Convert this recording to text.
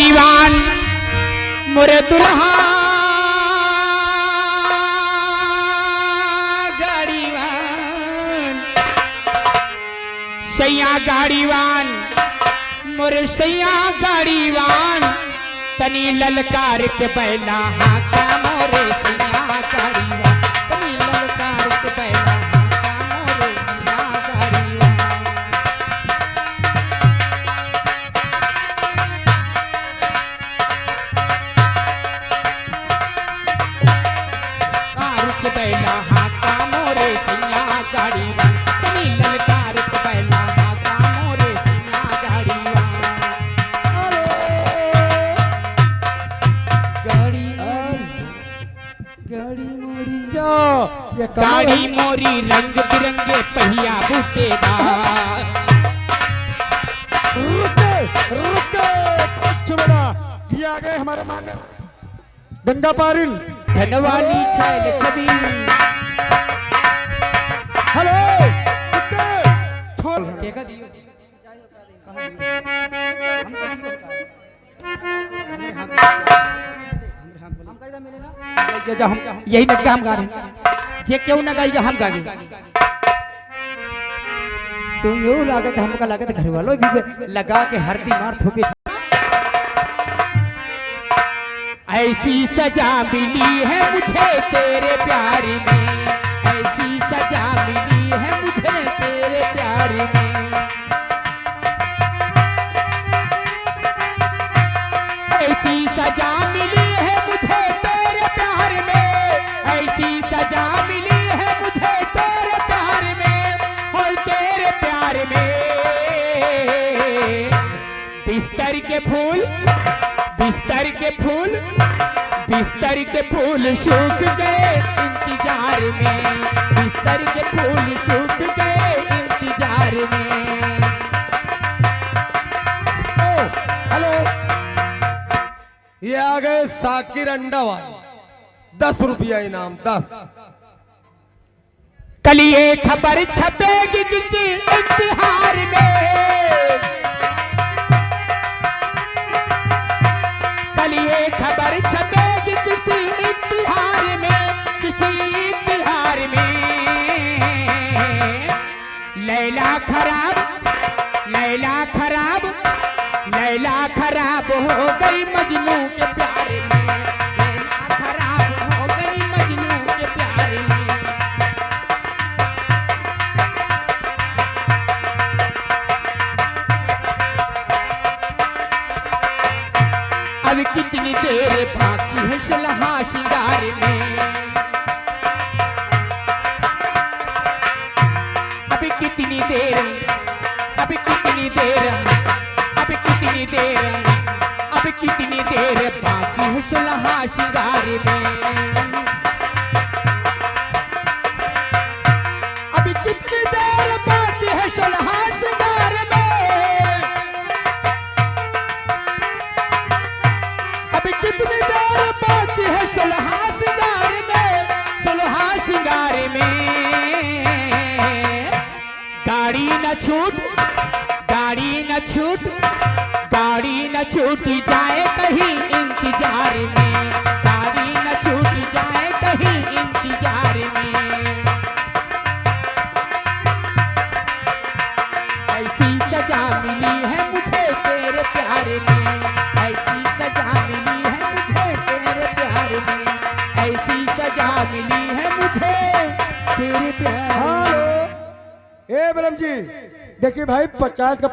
गाड़ीवान मोरे दुल्हा गाड़ीवान सैया गाड़ीवान मोरे सैया गाड़ीवान तनी ललकार के बैला हाथा मोरे सैया गाड़ीवान तनी ललकार के बैला हाथा मोरे सैया गाड़ीवान। कार के बैला हाथा मोरे सैया गाड़ीवान तनी ललकार के बैला हाथा मोरे सैया गाड़ीवान। गाड़ी मोरी रंग बिरंगे पहिया बूटेदार। रुके रुके बड़ा ये आ गए हमारे मान्य गंगा पारिन धनवाली छैल छवि। हेलो छोड़ देखा दियो हम यही लग हम गा रहे जे क्यों ना गाएगा हम गाएंगे। तो यो लागत हमका लागत घर वालों भी लगा के हरदी मार थोपे। ऐसी सजा मिली है मुझे तेरे प्यार में ऐसी सजा मिली है मुझे तेरे प्यार में। ऐसी सजा मिली है मुझे तेरे प्यार में ऐसी सजा मिली है मुझे तेरे प्यार में और तेरे प्यार में। बिस्तर के फूल बिस्तर के फूल बिस्तर के फूल सूख गए इंतजार में बिस्तर के फूल सूख गए इंतजार में। ओ हेलो ये आ गए साकिर अंडा वाले 10 रुपया इनाम 10। कल ये खबर छपेगी किसी इश्तिहार में कल ये खबर छपेगी किसी इश्तिहार में किसी इश्तिहार में। लैला खराब लैला खराब लैला खराब हो गई मजनू के प्यार में लैला खराब हो गई मजनू के प्यार में। अब कितनी देर बाकी है सुलहा श्रृंगार में अब कितनी देर अब कितनी देर अब कितनी देर अब कितनी देर बाकी है सुलहा श्रृंगार में। अब कितनी देर बाकी है सुलहा श्रृंगार में अब कितनी देर बाकी है सुलहा श्रृंगार में सुलहा श्रृंगार में। गाड़ी न छूट गाड़ी न छूट गाड़ी न छूट जाए कहीं इंतजार में गाड़ी न छूट जाए कहीं इंतजार में। ऐसी सजा मिली है मुझे तेरे प्यार में ऐसी सजा मिली है मुझे तेरे प्यार में ऐसी सजा मिली है मुझे तेरे प्यार। हेलो ए ब्रह्म जी देखिए भाई 50 का